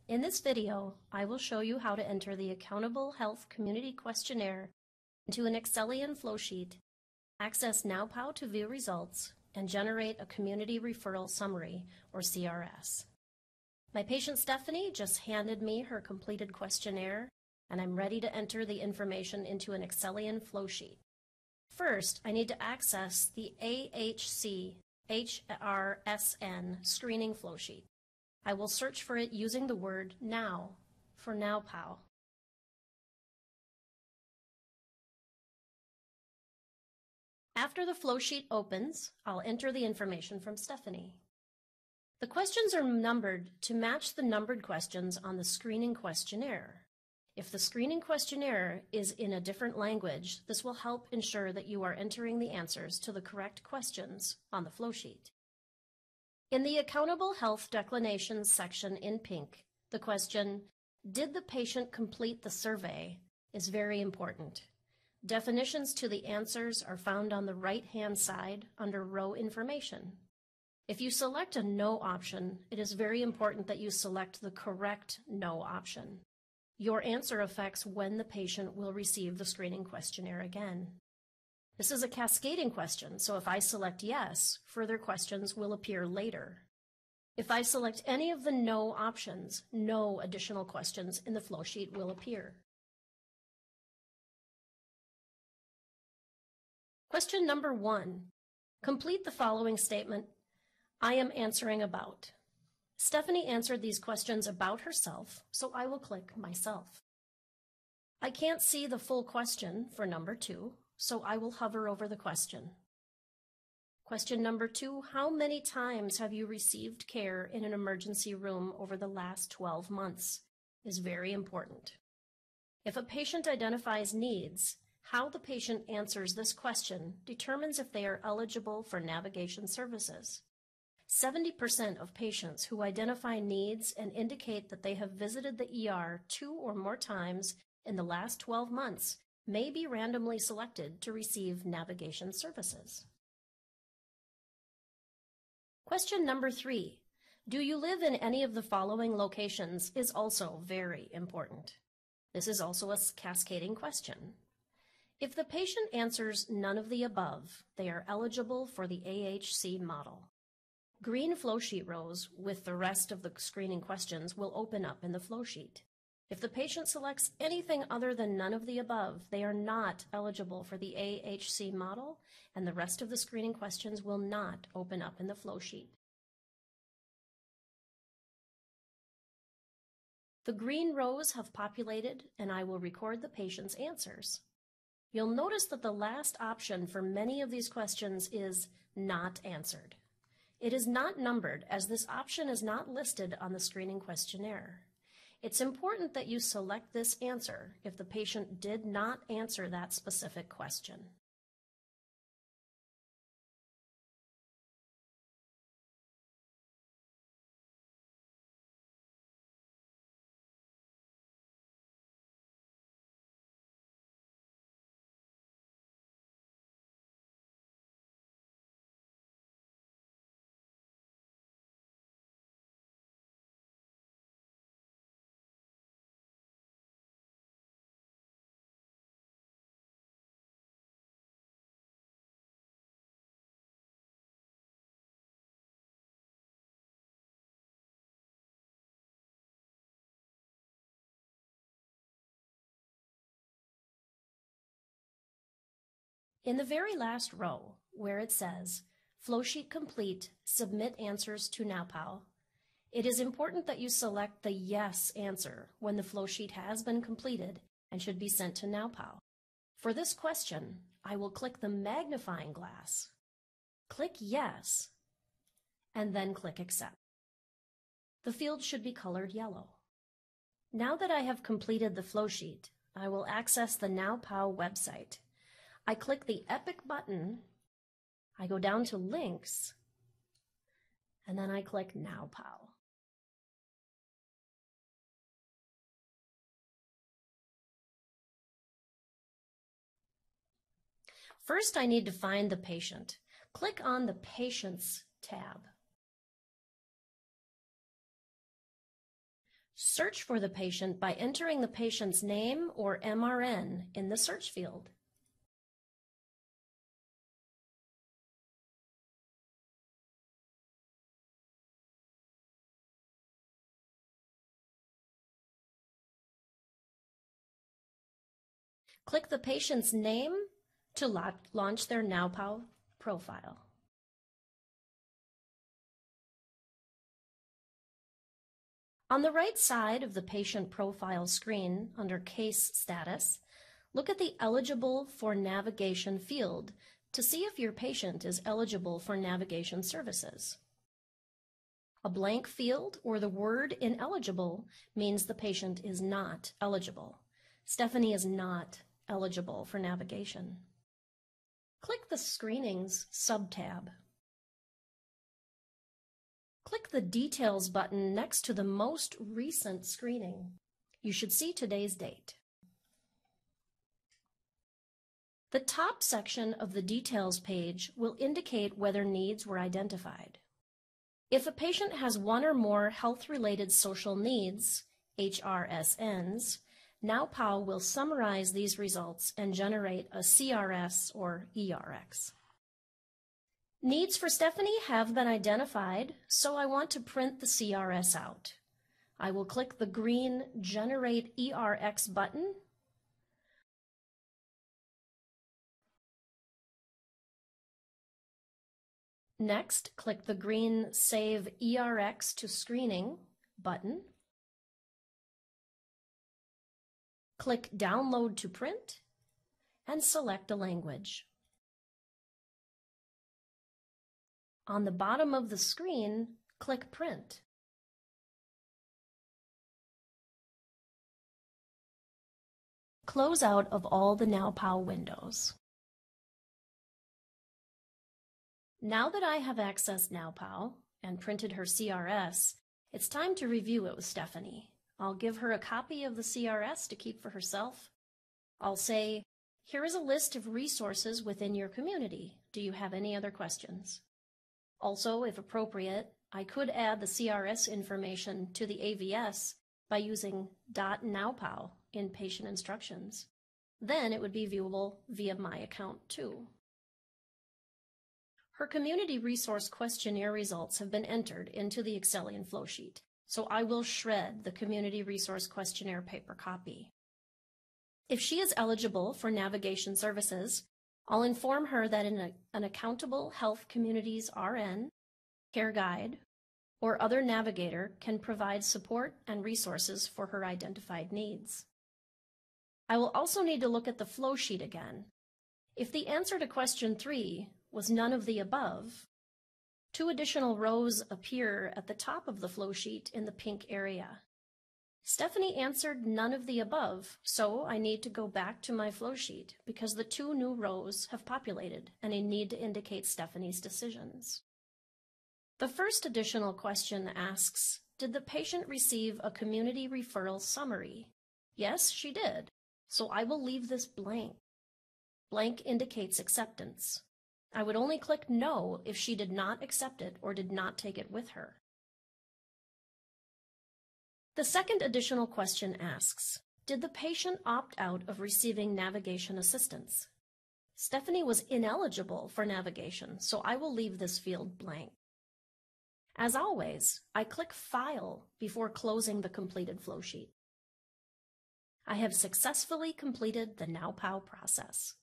In this video, I will show you how to enter the Accountable Health Community Questionnaire into an Excellian flowsheet, access NowPow to view results, and generate a Community Referral Summary, or CRS. My patient Stephanie just handed me her completed questionnaire, and I'm ready to enter the information into an Excellian flowsheet. First, I need to access the AHC HRSN screening flowsheet. I will search for it using the word Now for NowPow. After the flowsheet opens, I'll enter the information from Stephanie. The questions are numbered to match the numbered questions on the screening questionnaire. If the screening questionnaire is in a different language, this will help ensure that you are entering the answers to the correct questions on the flowsheet. In the Accountable Health Declinations section in pink, the question, "Did the patient complete the survey?" is very important. Definitions to the answers are found on the right-hand side under Row Information. If you select a No option, it is very important that you select the correct No option. Your answer affects when the patient will receive the screening questionnaire again. This is a cascading question, so if I select yes, further questions will appear later. If I select any of the no options, no additional questions in the flowsheet will appear. Question number 1. Complete the following statement. I am answering about. Stephanie answered these questions about herself, so I will click myself. I can't see the full question for number 2, so I will hover over the question. Question number 2, how many times have you received care in an emergency room over the last 12 months? Is very important. If a patient identifies needs, how the patient answers this question determines if they are eligible for navigation services. 70% of patients who identify needs and indicate that they have visited the ER 2 or more times in the last 12 months may be randomly selected to receive navigation services. Question number 3. Do you live in any of the following locations is also very important. This is also a cascading question. If the patient answers none of the above, they are eligible for the AHC model. Green flowsheet rows with the rest of the screening questions will open up in the flowsheet. If the patient selects anything other than none of the above, they are not eligible for the AHC model, and the rest of the screening questions will not open up in the flowsheet. The green rows have populated, and I will record the patient's answers. You'll notice that the last option for many of these questions is not answered. It is not numbered as this option is not listed on the screening questionnaire. It's important that you select this answer if the patient did not answer that specific question. In the very last row, where it says, Flowsheet complete, submit answers to NowPow, it is important that you select the yes answer when the flowsheet has been completed and should be sent to NowPow. For this question, I will click the magnifying glass, click yes, and then click accept. The field should be colored yellow. Now that I have completed the flowsheet, I will access the NowPow website. I click the Epic button, I go down to Links, and then I click NowPow. First, I need to find the patient. Click on the Patients tab. Search for the patient by entering the patient's name or MRN in the search field. Click the patient's name to launch their NowPow profile. On the right side of the patient profile screen, under Case Status, look at the Eligible for Navigation field to see if your patient is eligible for navigation services. A blank field or the word ineligible means the patient is not eligible. Stephanie is not eligible for navigation. Click the Screenings sub-tab. Click the Details button next to the most recent screening. You should see today's date. The top section of the Details page will indicate whether needs were identified. If a patient has one or more health-related social needs, HRSNs, NowPow will summarize these results and generate a CRS or ERX. Needs for Stephanie have been identified, so I want to print the CRS out. I will click the green Generate ERX button. Next, click the green Save ERX to Screening button. Click Download to Print and select a language. On the bottom of the screen, click Print. Close out of all the NowPow windows. Now that I have accessed NowPow and printed her CRS, it's time to review it with Stephanie. I'll give her a copy of the CRS to keep for herself. I'll say, here is a list of resources within your community. Do you have any other questions? Also, if appropriate, I could add the CRS information to the AVS by using .nowpow in patient instructions. Then it would be viewable via my account too. Her community resource questionnaire results have been entered into the Excellian flowsheet, so I will shred the community resource questionnaire paper copy. If she is eligible for navigation services, I'll inform her that an accountable health communities RN, care guide, or other navigator can provide support and resources for her identified needs. I will also need to look at the flow sheet again. If the answer to question 3 was none of the above, 2 additional rows appear at the top of the flow sheet in the pink area. Stephanie answered none of the above, so I need to go back to my flow sheet because the 2 new rows have populated and I need to indicate Stephanie's decisions. The first additional question asks, did the patient receive a community referral summary? Yes, she did, so I will leave this blank. Blank indicates acceptance. I would only click no if she did not accept it or did not take it with her. The second additional question asks, did the patient opt out of receiving navigation assistance? Stephanie was ineligible for navigation, so I will leave this field blank. As always, I click File before closing the completed flowsheet. I have successfully completed the NowPow process.